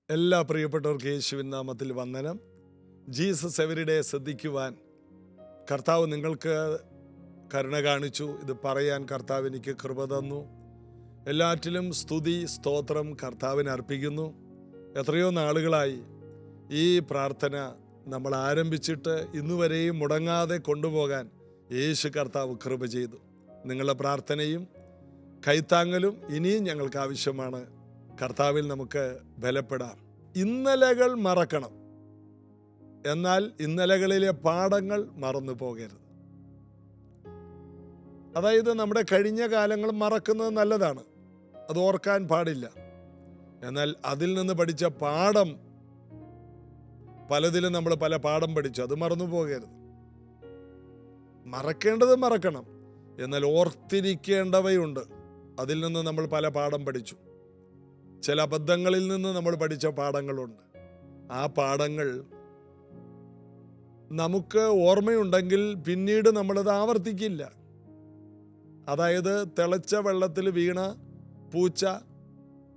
എല്ലാ പ്രിയപ്പെട്ടവർക്ക് യേശുവിൻ നാമത്തിൽ വന്ദനം. ജീസസ് എവരിഡേ ശ്രദ്ധിക്കുവാൻ കർത്താവ് നിങ്ങൾക്ക് കരുണ കാണിച്ചു. ഇത് പറയാൻ കർത്താവ് എനിക്ക് കൃപ തന്നു. എല്ലാറ്റിലും സ്തുതി സ്തോത്രം കർത്താവിന് അർപ്പിക്കുന്നു. എത്രയോ നാളുകളായി ഈ പ്രാർത്ഥന നമ്മൾ ആരംഭിച്ചിട്ട് ഇന്നുവരെയും മുടങ്ങാതെ കൊണ്ടുപോകാൻ യേശു കർത്താവ് കൃപ ചെയ്തു. നിങ്ങളുടെ പ്രാർത്ഥനയും കൈത്താങ്ങലും ഇനിയും ഞങ്ങൾക്ക് ആവശ്യമാണ്. കർത്താവിൽ നമുക്ക് ബലപ്പെടാം. ഇന്നലകൾ മറക്കണം, എന്നാൽ ഇന്നലകളിലെ പാഠങ്ങൾ മറന്നു പോകരുത്. അതായത് നമ്മുടെ കഴിഞ്ഞ കാലങ്ങൾ മറക്കുന്നത് നല്ലതാണ്, അത് ഓർക്കാൻ പാടില്ല. എന്നാൽ അതിൽ നിന്ന് പഠിച്ച പാഠം, പലതിലും നമ്മൾ പല പാഠം പഠിച്ചു, അത് മറന്നു പോകരുത്. മറക്കേണ്ടത് മറക്കണം, എന്നാൽ ഓർത്തിരിക്കേണ്ടവയുണ്ട്. അതിൽ നിന്ന് നമ്മൾ പല പാഠം പഠിച്ചു. ചില അബദ്ധങ്ങളിൽ നിന്ന് നമ്മൾ പഠിച്ച പാഠങ്ങളുണ്ട്. ആ പാഠങ്ങൾ നമുക്ക് ഓർമ്മയുണ്ടെങ്കിൽ പിന്നീട് നമ്മളത് ആവർത്തിക്കില്ല. അതായത് തിളച്ച വെള്ളത്തിൽ വീണ പൂച്ച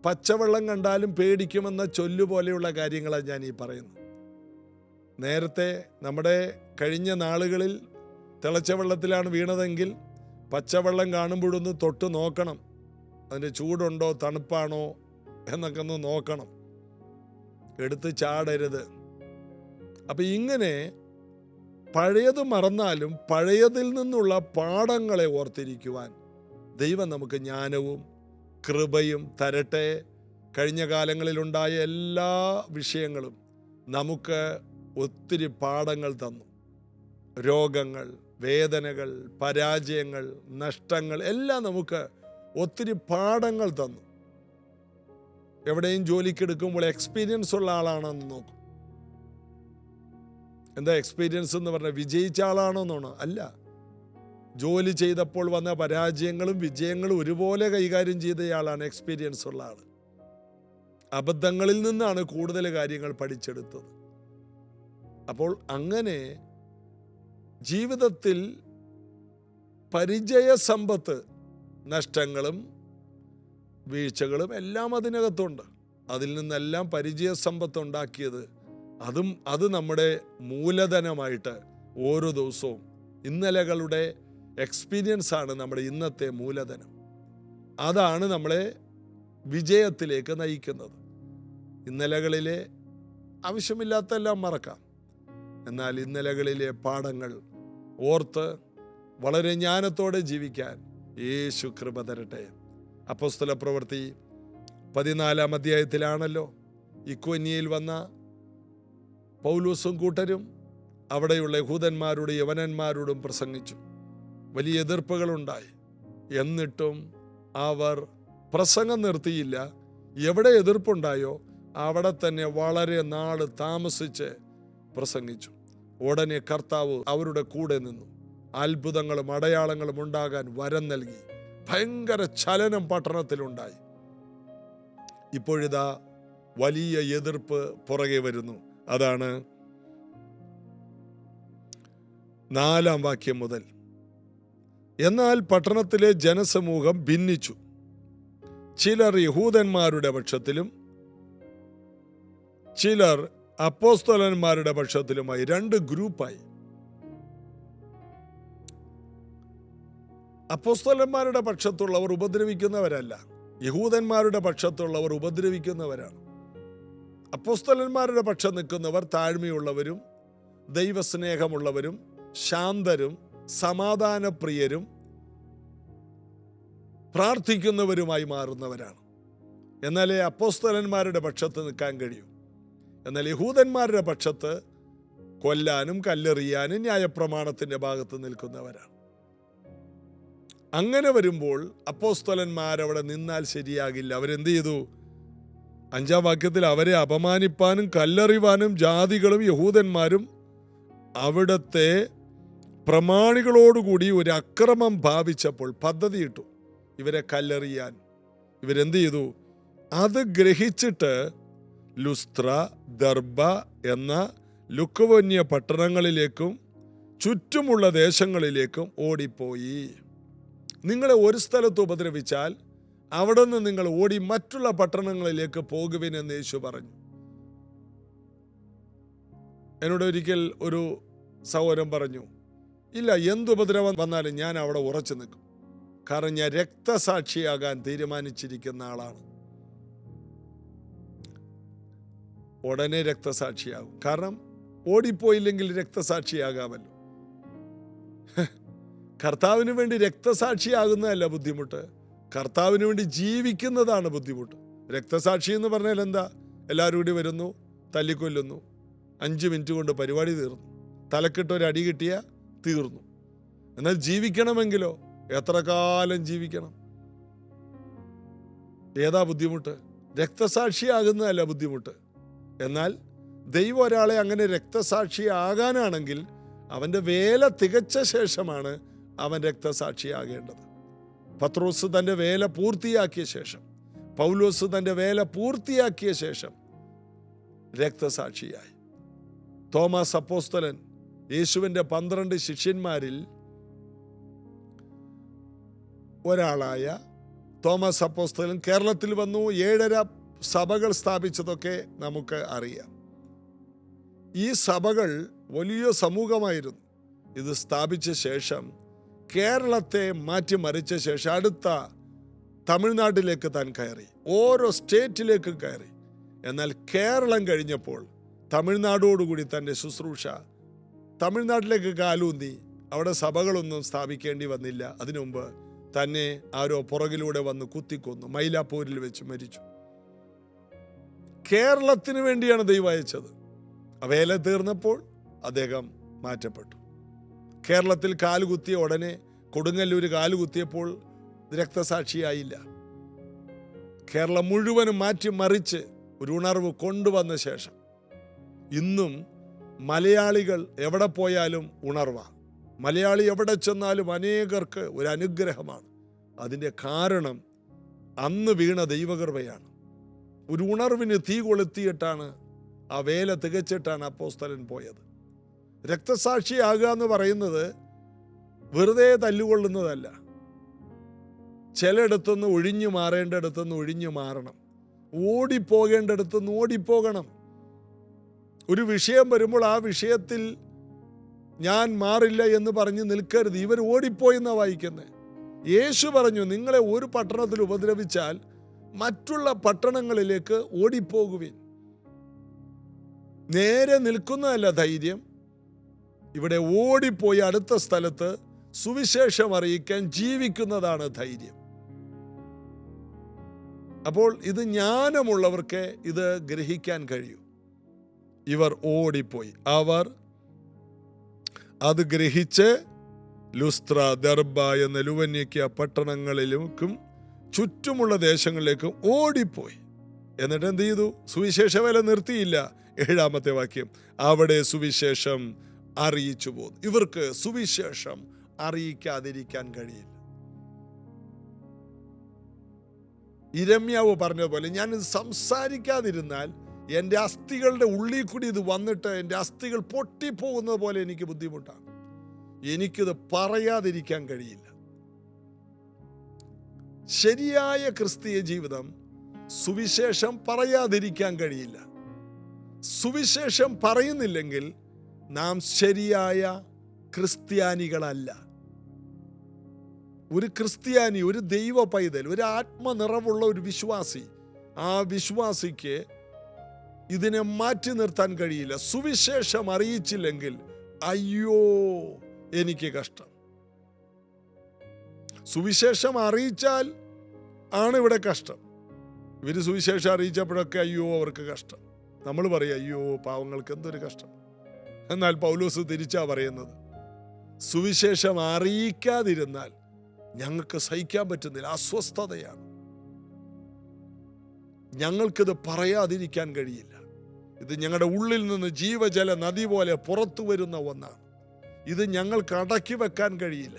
പച്ചവെള്ളം കണ്ടാലും പേടിക്കുമെന്ന ചൊല്ലുപോലെയുള്ള കാര്യങ്ങളാണ് ഞാൻ ഈ പറയുന്നത്. നേരത്തെ നമ്മുടെ കഴിഞ്ഞ നാളുകളിൽ തിളച്ച വെള്ളത്തിലാണ് വീണതെങ്കിൽ പച്ചവെള്ളം കാണുമ്പോഴൊന്ന് തൊട്ട് നോക്കണം, അതിൻ്റെ ചൂടുണ്ടോ തണുപ്പാണോ എന്നൊക്കെ ഒന്ന് നോക്കണം, എടുത്ത് ചാടരുത്. അപ്പം ഇങ്ങനെ പഴയത് മറന്നാലും പഴയതിൽ നിന്നുള്ള പാഠങ്ങളെ ഓർത്തിരിക്കുവാൻ ദൈവം നമുക്ക് ജ്ഞാനവും കൃപയും തരട്ടെ. കഴിഞ്ഞ കാലങ്ങളിലുണ്ടായ എല്ലാ വിഷയങ്ങളും നമുക്ക് ഒത്തിരി പാഠങ്ങൾ തന്നു. രോഗങ്ങൾ, വേദനകൾ, പരാജയങ്ങൾ, നഷ്ടങ്ങൾ എല്ലാം നമുക്ക് ഒത്തിരി പാഠങ്ങൾ തന്നു. എവിടെയും ജോലിക്കെടുക്കുമ്പോൾ എക്സ്പീരിയൻസ് ഉള്ള ആളാണെന്ന് നോക്കും. എന്താ എക്സ്പീരിയൻസ് എന്ന് പറഞ്ഞാൽ വിജയിച്ച ആളാണോന്നാണ്? അല്ല. ജോലി ചെയ്തപ്പോൾ വന്ന പരാജയങ്ങളും വിജയങ്ങളും ഒരുപോലെ കൈകാര്യം ചെയ്തയാളാണ് എക്സ്പീരിയൻസ് ഉള്ള ആൾ. അബദ്ധങ്ങളിൽ നിന്നാണ് കൂടുതൽ കാര്യങ്ങൾ പഠിച്ചെടുത്തത്. അപ്പോൾ അങ്ങനെ ജീവിതത്തിൽ പരിചയ സമ്പത്ത്, നഷ്ടങ്ങളും വീഴ്ചകളും എല്ലാം അതിനകത്തുണ്ട്. അതിൽ നിന്നെല്ലാം പരിചയ സമ്പത്ത് ഉണ്ടാക്കിയത് അത് നമ്മുടെ മൂലധനമായിട്ട് ഓരോ ദിവസവും ഇന്നലകളുടെ എക്സ്പീരിയൻസ് ആണ് നമ്മുടെ ഇന്നത്തെ മൂലധനം. അതാണ് നമ്മളെ വിജയത്തിലേക്ക് നയിക്കുന്നത്. ഇന്നലകളിലെ ആവശ്യമില്ലാത്തെല്ലാം മറക്കാം, എന്നാൽ ഇന്നലകളിലെ പാഠങ്ങൾ ഓർത്ത് വളരെ ജ്ഞാനത്തോടെ ജീവിക്കാൻ യേശു കൃപ തരട്ടെ. അപ്പോസ്തല പ്രവൃത്തി 14 അധ്യായത്തിലാണല്ലോ ഇക്കോന്യയിൽ വന്ന പൗലോസും കൂട്ടരും അവിടെയുള്ള യഹൂദന്മാരോടും യവനന്മാരോടും പ്രസംഗിച്ചു. വലിയ എതിർപ്പുകളുണ്ടായി. എന്നിട്ടും അവർ പ്രസംഗം നിർത്തിയില്ല. എവിടെ എതിർപ്പുണ്ടായോ അവിടെ തന്നെ വളരെ നാൾ താമസിച്ച് പ്രസംഗിച്ചു. ഉടനെ കർത്താവ് അവരുടെ കൂടെ നിന്നു. അത്ഭുതങ്ങളും അടയാളങ്ങളും ഉണ്ടാകാൻ വരം നൽകി. ഭയങ്കര ചലനം പട്ടണത്തിലുണ്ടായി. ഇപ്പോഴിതാ വലിയ എതിർപ്പ് പുറകെ വരുന്നു. അതാണ് 4 വാക്യം മുതൽ. എന്നാൽ പട്ടണത്തിലെ ജനസമൂഹം ഭിന്നിച്ചു. ചിലർ യഹൂദന്മാരുടെ പക്ഷത്തിലും ചിലർ അപ്പോസ്തലന്മാരുടെ പക്ഷത്തിലുമായി 2 ഗ്രൂപ്പായി. അപ്പോസ്തലന്മാരുടെ പക്ഷത്തുള്ളവർ ഉപദ്രവിക്കുന്നവരല്ല, യഹൂദന്മാരുടെ പക്ഷത്തുള്ളവർ ഉപദ്രവിക്കുന്നവരാണ്. അപ്പോസ്തലന്മാരുടെ പക്ഷം നിൽക്കുന്നവർ താഴ്മയുള്ളവരും ദൈവസ്നേഹമുള്ളവരും ശാന്തരും സമാധാനപ്രിയരും പ്രാർത്ഥിക്കുന്നവരുമായി മാറുന്നവരാണ്. എന്നാലേ അപ്പോസ്തലന്മാരുടെ പക്ഷത്ത് നിൽക്കാൻ കഴിയൂ. എന്നാൽ യഹൂദന്മാരുടെ പക്ഷത്ത് കൊല്ലാനും കല്ലെറിയാനും ന്യായപ്രമാണത്തിൻ്റെ ഭാഗത്ത് നിൽക്കുന്നവരാണ്. അങ്ങനെ വരുമ്പോൾ അപ്പോസ്തലന്മാരവിടെ നിന്നാൽ ശരിയാകില്ല. അവരെന്ത് ചെയ്തു? 5 വാക്യത്തിൽ അവരെ അപമാനിപ്പാനും കല്ലെറിവാനും ജാതികളും യഹൂദന്മാരും അവിടുത്തെ പ്രമാണികളോടുകൂടി ഒരു അക്രമം ഭാവിച്ചപ്പോൾ പദ്ധതിയിട്ടു ഇവരെ കല്ലെറിയാൻ. ഇവരെന്ത് ചെയ്തു? അത് ഗ്രഹിച്ചിട്ട് ലുസ്ത്ര, ദർബ എന്ന ലുക്കവന്യ പട്ടണങ്ങളിലേക്കും ചുറ്റുമുള്ള ദേശങ്ങളിലേക്കും ഓടിപ്പോയി. നിങ്ങളെ ഒരു സ്ഥലത്ത് ഉപദ്രവിച്ചാൽ അവിടെ നിന്ന് നിങ്ങൾ ഓടി മറ്റുള്ള പട്ടണങ്ങളിലേക്ക് പോകുവിനെന്ന് യേശു പറഞ്ഞു. എന്നോട് ഒരിക്കൽ ഒരു സഹോദരൻ പറഞ്ഞു, ഇല്ല, എന്തുപദ്രവം വന്നാലും ഞാൻ അവിടെ ഉറച്ചു നിൽക്കും. കാരണം ഞാൻ രക്തസാക്ഷിയാകാൻ തീരുമാനിച്ചിരിക്കുന്ന ആളാണ്. ഉടനെ രക്തസാക്ഷിയാകും. കാരണം ഓടിപ്പോയില്ലെങ്കിൽ രക്തസാക്ഷിയാകാമല്ലോ. കർത്താവിന് വേണ്ടി രക്തസാക്ഷിയാകുന്നതല്ല ബുദ്ധിമുട്ട്, കർത്താവിന് വേണ്ടി ജീവിക്കുന്നതാണ് ബുദ്ധിമുട്ട്. രക്തസാക്ഷി എന്ന് പറഞ്ഞാൽ എന്താ? എല്ലാവരും കൂടി വരുന്നു, തല്ലിക്കൊല്ലുന്നു, 5 മിനിറ്റ് കൊണ്ട് പരിപാടി തീർന്നു, തലക്കിട്ടൊരടി കിട്ടിയ തീർന്നു. എന്നാൽ ജീവിക്കണമെങ്കിലോ എത്ര കാലം ജീവിക്കണം? ഏതാ ബുദ്ധിമുട്ട്? രക്തസാക്ഷിയാകുന്നതല്ല ബുദ്ധിമുട്ട്. എന്നാൽ ദൈവം ഒരാളെ അങ്ങനെ രക്തസാക്ഷിയാകാനാണെങ്കിൽ അവൻ്റെ വേല തികച്ച ശേഷമാണ് അവൻ രക്തസാക്ഷിയാകേണ്ടത്. പത്രോസ് തൻ്റെ വേല പൂർത്തിയാക്കിയ ശേഷം, പൗലോസ് തൻ്റെ വേല പൂർത്തിയാക്കിയ ശേഷം രക്തസാക്ഷിയായി. തോമസ് അപ്പോസ്തലൻ യേശുവിൻ്റെ 12 ശിഷ്യന്മാരിൽ ഒരാളായ തോമസ് അപ്പോസ്തലൻ കേരളത്തിൽ വന്നു 7.5 സഭകൾ സ്ഥാപിച്ചതൊക്കെ നമുക്ക് അറിയാം. ഈ സഭകൾ വലിയ സമൂഹമായിരുന്നു. ഇത് സ്ഥാപിച്ച ശേഷം കേരളത്തെ മാറ്റിമറിച്ച ശേഷം അടുത്ത തമിഴ്നാട്ടിലേക്ക് താൻ കയറി, ഓരോ സ്റ്റേറ്റിലേക്കും കയറി. എന്നാൽ കേരളം കഴിഞ്ഞപ്പോൾ തമിഴ്നാടോടുകൂടി തൻ്റെ ശുശ്രൂഷ തമിഴ്നാട്ടിലേക്ക് കാലൂന്നി. അവിടെ സഭകളൊന്നും സ്ഥാപിക്കേണ്ടി വന്നില്ല. അതിനു മുമ്പ് തന്നെ ആരോ പുറകിലൂടെ വന്ന് കുത്തിക്കൊന്നു, മൈലാപ്പൂരിൽ വെച്ച് മരിച്ചു. കേരളത്തിന് വേണ്ടിയാണ് ദൈവം അയച്ചത്. വേല തീർന്നപ്പോൾ അദ്ദേഹം മാറ്റപ്പെട്ടു. കേരളത്തിൽ കാലുകുത്തിയ ഉടനെ കൊടുങ്ങല്ലൂർ കാലുകുത്തിയപ്പോൾ രക്തസാക്ഷിയായില്ല. കേരളം മുഴുവനും മാറ്റിമറിച്ച് ഒരു ഉണർവ് കൊണ്ടുവന്ന ശേഷം ഇന്നും മലയാളികൾ എവിടെ പോയാലും ഉണർവാണ്. മലയാളി എവിടെ ചെന്നാലും അനേകർക്ക് ഒരു അനുഗ്രഹമാണ്. അതിൻ്റെ കാരണം അന്ന് വീണ ദൈവകൃപയാണ്. ഒരു ഉണർവിന് തീ കൊളുത്തിയിട്ടാണ്, ആ വേല തികച്ചിട്ടാണ് അപ്പോസ്തലൻ പോയത്. രക്തസാക്ഷിയാകുക എന്ന് പറയുന്നത് വെറുതെ തല്ലുകൊള്ളുന്നതല്ല. ചിലയിടത്തുനിന്ന് ഒഴിഞ്ഞു മാറേണ്ടയിടത്തുനിന്ന് ഒഴിഞ്ഞു മാറണം, ഓടിപ്പോകേണ്ടയിടത്തുനിന്ന് ഓടിപ്പോകണം. ഒരു വിഷയം വരുമ്പോൾ ആ വിഷയത്തിൽ ഞാൻ മാറില്ല എന്ന് പറഞ്ഞ് നിൽക്കരുത്. ഇവർ ഓടിപ്പോയെന്നാണ് വായിക്കുന്നത്. യേശു പറഞ്ഞു, നിങ്ങളെ ഒരു പട്ടണത്തിൽ ഉപദ്രവിച്ചാൽ മറ്റുള്ള പട്ടണങ്ങളിലേക്ക് ഓടിപ്പോകുവിൻ. നേരെ നിൽക്കുന്നതല്ല ധൈര്യം, ഇവിടെ ഓടിപ്പോയി അടുത്ത സ്ഥലത്ത് സുവിശേഷം അറിയിക്കാൻ ജീവിക്കുന്നതാണ് ധൈര്യം. അപ്പോൾ ഇത് ജ്ഞാനമുള്ളവർക്ക് ഇത് ഗ്രഹിക്കാൻ കഴിയും. ഇവർ ഓടിപ്പോയി. അവർ അത് ഗ്രഹിച്ച് ലുസ്ത്ര, ദർബ എന്ന ലുവന്യയ്ക്ക പട്ടണങ്ങളിലേക്കും ചുറ്റുമുള്ള ദേശങ്ങളിലേക്കും ഓടിപ്പോയി. എന്നിട്ട് എന്ത് ചെയ്തു? സുവിശേഷ വേല നിർത്തിയില്ല. 7-ാമത്തെ വാക്യം, അവിടെ സുവിശേഷം അറിയിച്ചു പോന്നു. ഇവർക്ക് സുവിശേഷം അറിയിക്കാതിരിക്കാൻ കഴിയില്ല. ഇരമ്യാവ് പറഞ്ഞതുപോലെ, ഞാൻ സംസാരിക്കാതിരുന്നാൽ എൻ്റെ അസ്ഥികളുടെ ഉള്ളിൽ കൂടി ഇത് വന്നിട്ട് എൻ്റെ അസ്ഥികൾ പൊട്ടിപ്പോകുന്നത് പോലെ എനിക്ക് ബുദ്ധിമുട്ടാണ്. എനിക്കിത് പറയാതിരിക്കാൻ കഴിയില്ല. ശരിയായ ക്രിസ്തീയ ജീവിതം സുവിശേഷം പറയാതിരിക്കാൻ കഴിയില്ല. സുവിശേഷം പറയുന്നില്ലെങ്കിൽ നാം ശരിയായ ക്രിസ്ത്യാനികളല്ല. ഒരു ക്രിസ്ത്യാനി, ഒരു ദൈവ പൈതൽ, ഒരു ആത്മനിറവുള്ള ഒരു വിശ്വാസി, ആ വിശ്വാസിക്ക് ഇതിനെ മാറ്റി നിർത്താൻ കഴിയില്ല. സുവിശേഷം അറിയിച്ചില്ലെങ്കിൽ അയ്യോ എനിക്ക് കഷ്ടം. സുവിശേഷം അറിയിച്ചാൽ ആണ് ഇവിടെ കഷ്ടം. ഇവർ സുവിശേഷം അറിയിച്ചപ്പോഴൊക്കെ അയ്യോ അവർക്ക് കഷ്ടം. നമ്മൾ പറയും അയ്യോ പാവങ്ങൾക്ക് എന്തൊരു കഷ്ടം. എന്നാൽ പൗലോസ് തിരിച്ചാ പറയുന്നത്, സുവിശേഷം അറിയിക്കാതിരുന്നാൽ ഞങ്ങൾക്ക് സഹിക്കാൻ പറ്റുന്നില്ല, അസ്വസ്ഥതയാണ്. ഞങ്ങൾക്കിത് പറയാതിരിക്കാൻ കഴിയില്ല. ഇത് ഞങ്ങളുടെ ഉള്ളിൽ നിന്ന് ജീവജല നദി പോലെ പുറത്തു വരുന്ന ഒന്നാണ്. ഇത് ഞങ്ങൾക്ക് അടക്കി വെക്കാൻ കഴിയില്ല.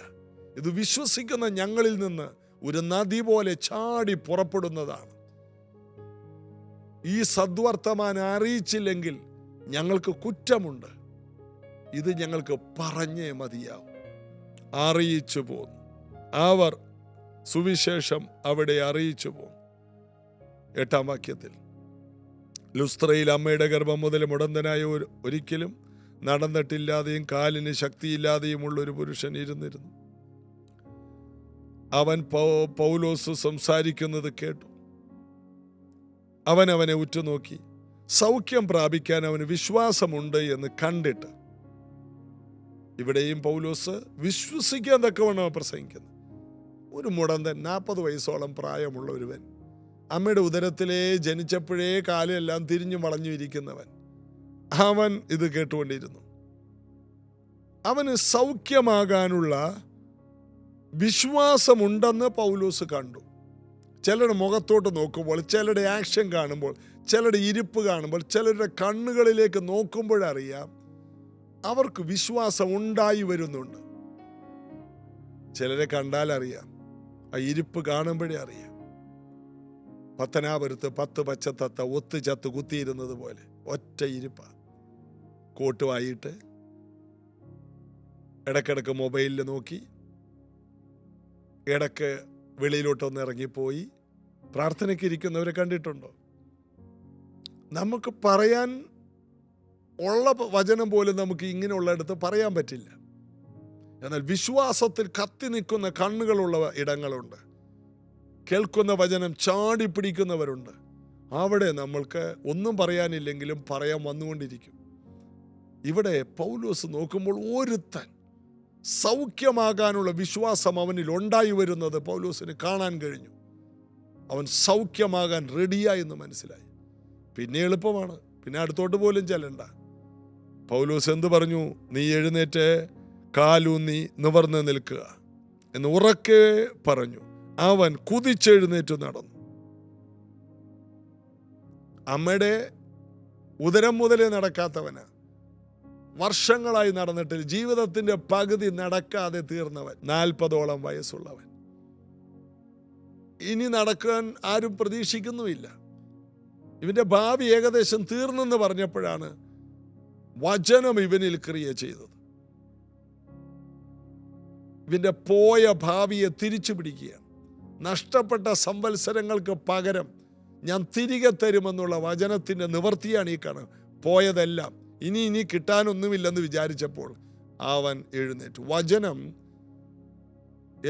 ഇത് വിശ്വസിക്കുന്ന ഞങ്ങളിൽ നിന്ന് ഒരു നദി പോലെ ചാടി പുറപ്പെടുന്നതാണ്. ഈ സദ്വർത്തമാനം അറിയിച്ചില്ലെങ്കിൽ ഞങ്ങൾക്ക് കുറ്റമുണ്ട്. ഇത് ഞങ്ങൾക്ക് പറഞ്ഞേ മതിയാവും. അറിയിച്ചു പോന്നു. അവർ സുവിശേഷം അവിടെ അറിയിച്ചു പോന്നു. 8-ാം വാക്യത്തിൽ, ലുസ്ത്രയിൽ അമ്മയുടെ ഗർഭം മുതൽ മുടന്തനായ ഒരിക്കലും നടന്നിട്ടില്ലാതെയും കാലിന് ശക്തിയില്ലാതെയുമുള്ള ഒരു പുരുഷൻ ഇരുന്നിരുന്നു. അവൻ പൗലോസ് സംസാരിക്കുന്നത് കേട്ടു. അവൻ അവനെ ഉറ്റുനോക്കി. സൗഖ്യം പ്രാപിക്കാൻ അവന് വിശ്വാസമുണ്ട് എന്ന് കണ്ടിട്ട്, ഇവിടെയും പൗലോസ് വിശ്വസിക്കാൻ തക്കവണ്ണം പ്രസംഗിക്കുന്നു. ഒരു മുടന്തൻ, 40 വയസ്സോളം പ്രായമുള്ള ഒരുവൻ, അമ്മയുടെ ഉദരത്തിലേ ജനിച്ചപ്പോഴേ കാലെല്ലാം തിരിഞ്ഞു വളഞ്ഞു ഇരിക്കുന്നവൻ, അവൻ ഇത് കേട്ടുകൊണ്ടിരുന്നു. അവന് സൗഖ്യമാകാനുള്ള വിശ്വാസമുണ്ടെന്ന് പൗലോസ് കണ്ടു. ചിലരുടെ മുഖത്തോട്ട് നോക്കുമ്പോൾ, ചിലരുടെ ആക്ഷൻ കാണുമ്പോൾ, ചിലരുടെ ഇരിപ്പ് കാണുമ്പോൾ, ചിലരുടെ കണ്ണുകളിലേക്ക് നോക്കുമ്പോഴറിയാം അവർക്ക് വിശ്വാസം ഉണ്ടായി വരുന്നുണ്ട്. ചിലരെ കണ്ടാൽ അറിയാം, ആ ഇരിപ്പ് കാണുമ്പോഴേ അറിയാം. പത്തനാപുരത്ത് 10 പച്ചത്തത്ത ഒത്തു ചത്ത് കുത്തിയിരുന്നത് പോലെ ഒറ്റ ഇരിപ്പ. കോട്ടുവായിട്ട് ഇടക്കിടക്ക് മൊബൈലിൽ നോക്കി, ഇടക്ക് വെളിയിലോട്ടൊന്ന് ഇറങ്ങിപ്പോയി പ്രാർത്ഥനയ്ക്ക് ഇരിക്കുന്നവരെ കണ്ടിട്ടുണ്ടോ? നമുക്ക് പറയാൻ ഉള്ള വചനം പോലും നമുക്ക് ഇങ്ങനെയുള്ളിടത്ത് പറയാൻ പറ്റില്ല. എന്നാൽ വിശ്വാസത്തിൽ കത്തി നിൽക്കുന്ന കണ്ണുകളുള്ള ഇടങ്ങളുണ്ട്. കേൾക്കുന്ന വചനം ചാടിപ്പിടിക്കുന്നവരുണ്ട്. അവിടെ നമ്മൾക്ക് ഒന്നും പറയാനില്ലെങ്കിലും പറയാൻ വന്നുകൊണ്ടിരിക്കും. ഇവിടെ പൗലോസ് നോക്കുമ്പോൾ ഒരുത്തൻ സൗഖ്യമാകാനുള്ള വിശ്വാസം അവനിൽ ഉണ്ടായി വരുന്നത് പൗലോസിന് കാണാൻ കഴിഞ്ഞു. അവൻ സൗഖ്യമാകാൻ റെഡിയായെന്ന് മനസ്സിലായി. പിന്നെ എളുപ്പമാണ്, പിന്നെ അടുത്തോട്ട് പോലും ചെല്ലണ്ട. പൗലോസ് എന്ത് പറഞ്ഞു? നീ എഴുന്നേറ്റ് കാലൂന്നി നിവർന്ന് നിൽക്കുക എന്ന് ഉറക്കെ പറഞ്ഞു. അവൻ കുതിച്ചെഴുന്നേറ്റ് നടന്നു. അമ്മയുടെ ഉദരം മുതലേ നടക്കാത്തവന്, വർഷങ്ങളായി നടന്നിട്ട് ജീവിതത്തിന്റെ പകുതി നടക്കാതെ തീർന്നവൻ, 40ഓളം വയസ്സുള്ളവൻ, ഇനി നടക്കാൻ ആരും പ്രതീക്ഷിക്കുന്നുമില്ല. ഇവന്റെ ഭാവി ഏകദേശം തീർന്നെന്ന് പറഞ്ഞപ്പോഴാണ് വചനം ഇവനിൽ ക്രിയ ചെയ്തത്. ഇവന്റെ പോയ ഭാവിയെ തിരിച്ചു പിടിക്കുകയാണ്. നഷ്ടപ്പെട്ട സംവത്സരങ്ങൾക്ക് പകരം ഞാൻ തിരികെ തരുമെന്നുള്ള വചനത്തിന്റെ നിവർത്തിയാണ് ഈ കാണുന്നത്. പോയതെല്ലാം ഇനി കിട്ടാനൊന്നുമില്ലെന്ന് വിചാരിച്ചപ്പോൾ അവൻ എഴുന്നേറ്റു. വചനം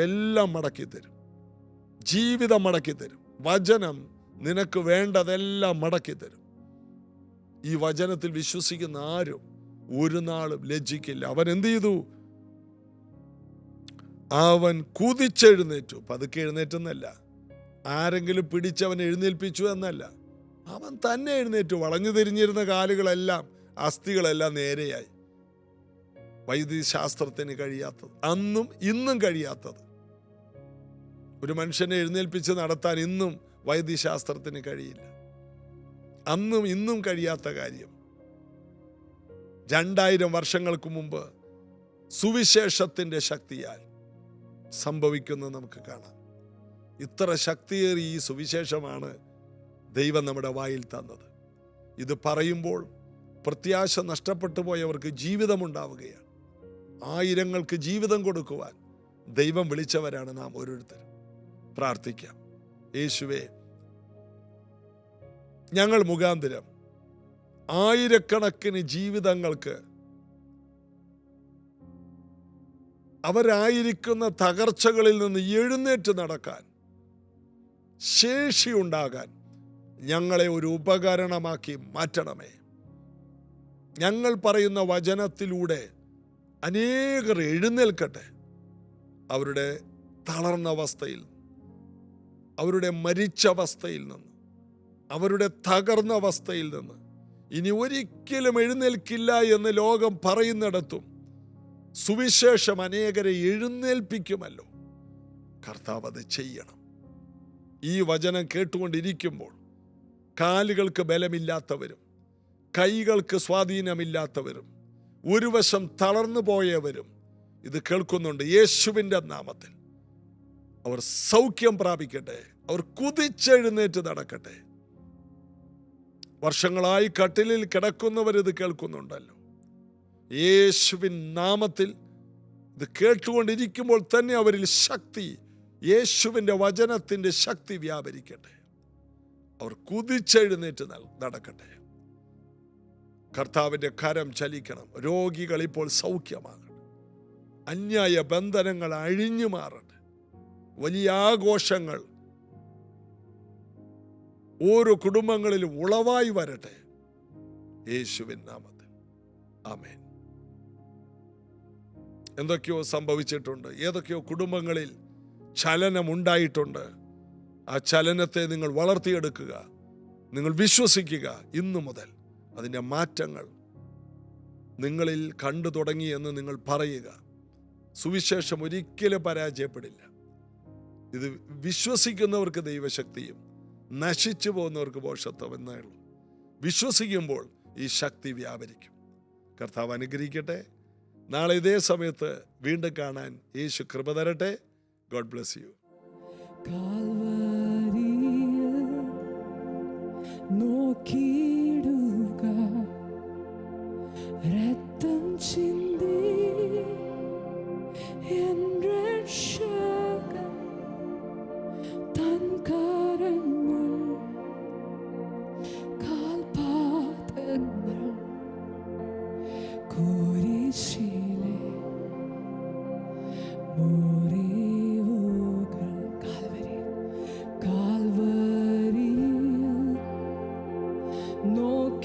എല്ലാം മടക്കി തരും, ജീവിതം മടക്കി തരും. വചനം നിനക്ക് വേണ്ടതെല്ലാം മടക്കി തരും. ഈ വചനത്തിൽ വിശ്വസിക്കുന്ന ആരും ഒരു നാളും ലജ്ജിക്കില്ല. അവൻ എന്ത് ചെയ്തു? അവൻ കുതിച്ചെഴുന്നേറ്റു. പതുക്കെ എഴുന്നേറ്റെന്നല്ല, ആരെങ്കിലും പിടിച്ചവൻ എഴുന്നേൽപ്പിച്ചു എന്നല്ല, അവൻ തന്നെ എഴുന്നേറ്റു. വളഞ്ഞു തിരിഞ്ഞിരുന്ന കാലുകളെല്ലാം, അസ്ഥികളെല്ലാം നേരെയായി. വൈദ്യശാസ്ത്രത്തിന് കഴിയാത്തത്, അന്നും ഇന്നും കഴിയാത്തത്, ഒരു മനുഷ്യനെ എഴുന്നേൽപ്പിച്ച് നടത്താൻ ഇന്നും വൈദ്യശാസ്ത്രത്തിന് കഴിയില്ല. അന്നും ഇന്നും കഴിയാത്ത കാര്യം 2000 വർഷങ്ങൾക്ക് മുമ്പ് സുവിശേഷത്തിന്റെ ശക്തിയാൽ സംഭവിക്കുന്നത് നമുക്ക് കാണാം. ഇത്ര ശക്തിയേറിയ ഈ സുവിശേഷമാണ് ദൈവം നമ്മുടെ വായിൽ തന്നത്. ഇത് പറയുമ്പോൾ പ്രത്യാശ നഷ്ടപ്പെട്ടു പോയവർക്ക് ജീവിതമുണ്ടാവുകയാണ്. ആയിരങ്ങൾക്ക് ജീവിതം കൊടുക്കുവാൻ ദൈവം വിളിച്ചവരാണ് നാം ഓരോരുത്തരും. പ്രാർത്ഥിക്കാം. യേശുവേ, ഞങ്ങൾ മുഖാന്തരം ആയിരക്കണക്കിന് ജീവിതങ്ങൾക്ക് അവരായിരിക്കുന്ന തകർച്ചകളിൽ നിന്ന് എഴുന്നേറ്റ് നടക്കാൻ, ശേഷിയുണ്ടാകാൻ ഞങ്ങളെ ഒരു ഉപകരണമാക്കി മാറ്റണമേ. ഞങ്ങൾ പറയുന്ന വചനത്തിലൂടെ അനേകർ എഴുന്നേൽക്കട്ടെ. അവരുടെ തളർന്ന അവസ്ഥയിൽ, അവരുടെ മരിച്ച അവസ്ഥയിൽ നിന്ന്, അവരുടെ തകർന്ന അവസ്ഥയിൽ നിന്ന് ഇനി ഒരിക്കലും എഴുന്നേൽക്കില്ല എന്ന് ലോകം പറയുന്നിടത്തും സുവിശേഷം അനേകരെ എഴുന്നേൽപ്പിക്കുമല്ലോ. കർത്താവ് അത് ചെയ്യണം. ഈ വചനം കേട്ടുകൊണ്ടിരിക്കുമ്പോൾ കാലുകൾക്ക് ബലമില്ലാത്തവരും, കൈകൾക്ക് സ്വാധീനമില്ലാത്തവരും, ഒരു വശം തളർന്നു പോയവരും ഇത് കേൾക്കുന്നുണ്ട്. യേശുവിൻ്റെ നാമത്തിൽ അവർ സൗഖ്യം പ്രാപിക്കട്ടെ. അവർ കുതിച്ചെഴുന്നേറ്റ് നടക്കട്ടെ. വർഷങ്ങളായി കട്ടിലിൽ കിടക്കുന്നവരിത് കേൾക്കുന്നുണ്ടല്ലോ. യേശുവിൻ നാമത്തിൽ ഇത് കേട്ടുകൊണ്ടിരിക്കുമ്പോൾ തന്നെ അവരിൽ ശക്തി, യേശുവിൻ്റെ വചനത്തിൻ്റെ ശക്തി വ്യാപരിക്കട്ടെ. അവർ കുതിച്ചെഴുന്നേറ്റ് നടക്കട്ടെ. കർത്താവിൻ്റെ കരം ചലിക്കണം. രോഗികൾ ഇപ്പോൾ സൗഖ്യമാകണം. അന്യായ ബന്ധനങ്ങൾ അഴിഞ്ഞു മാറട്ടെ. വലിയ ആഘോഷങ്ങൾ ഓരോ കുടുംബങ്ങളിലും ഉളവായി വരട്ടെ, യേശുവിൻ നാമത്തിൽ. ആമേൻ. എന്തൊക്കെയോ സംഭവിച്ചിട്ടുണ്ട്. ഏതൊക്കെയോ കുടുംബങ്ങളിൽ ചലനമുണ്ടായിട്ടുണ്ട്. ആ ചലനത്തെ നിങ്ങൾ വളർത്തിയെടുക്കുക. നിങ്ങൾ വിശ്വസിക്കുക. ഇന്നു മുതൽ അതിൻ്റെ മാറ്റങ്ങൾ നിങ്ങളിൽ കണ്ടു തുടങ്ങി എന്ന് നിങ്ങൾ പറയുക. സുവിശേഷം ഒരിക്കലും പരാജയപ്പെടില്ല. ഇത് വിശ്വസിക്കുന്നവർക്ക് ദൈവശക്തിയും നശിച്ചു പോകുന്നവർക്ക് ഭോഷത്വം എന്നേ ഉള്ളൂ. വിശ്വസിക്കുമ്പോൾ ഈ ശക്തി വ്യാപരിക്കും. കർത്താവ് അനുഗ്രഹിക്കട്ടെ. നാളെ ഇതേ സമയത്ത് വീണ്ടും കാണാൻ യേശു കൃപ തരട്ടെ. God bless you. നോക്കിയിടുക, രക്തം ചിന്തി എൻ രക്ഷകൻ തൻ കരങ്ങൾ കാൽപാദങ്ങൾ കുരിശിലെ മുറിവുകൾ കാൽവരിയിൽ നോക്കി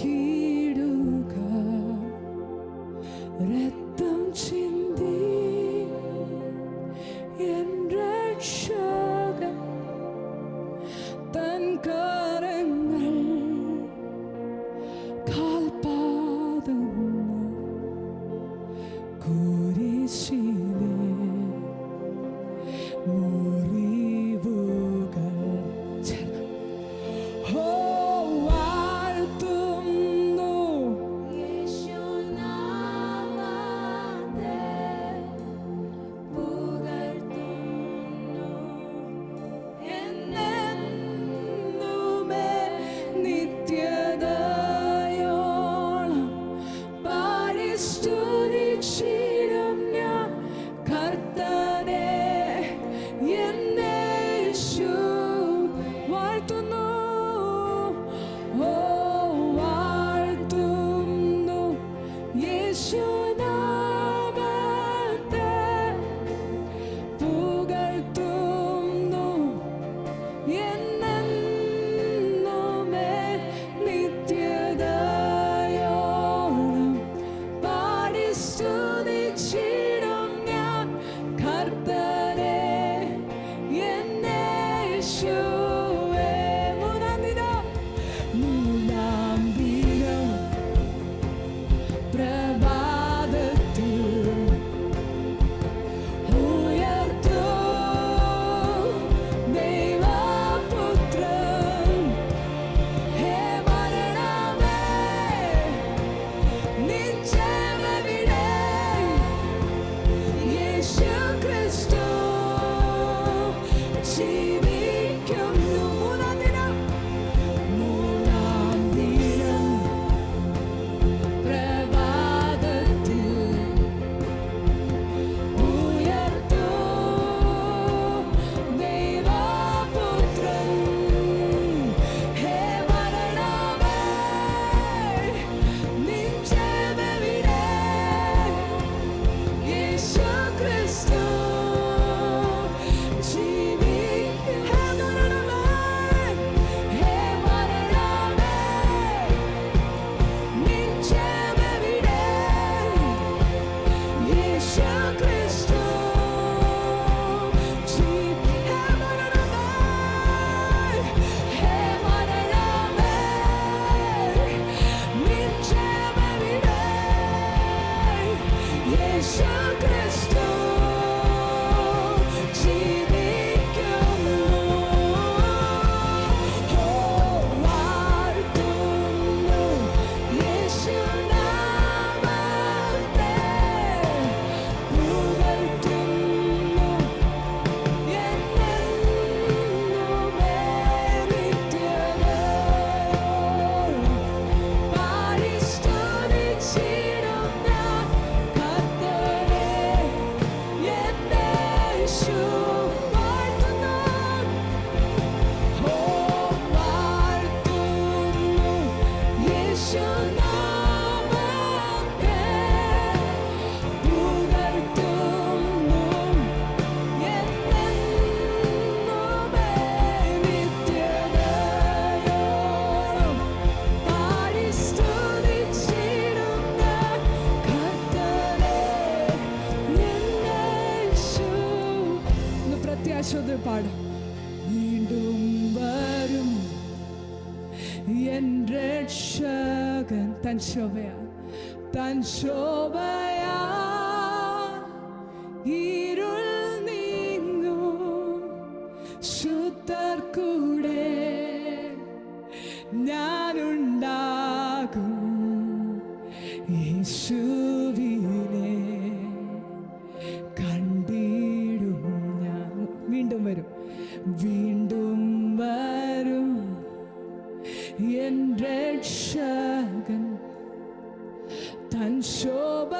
രക്ഷകൻ തൻ ശോഭയാ, തൻ ശോഭയാ ഇരുൾ നീങ്ങും ശുദ്ധർ കൂടെ ഞാനുണ്ടാകും. യേശുവിനെ കണ്ടിടും ഞാൻ. വീണ്ടും വരും, വീണ്ടും വരും എൻ രക്ഷകൻ തൻ ശോഭ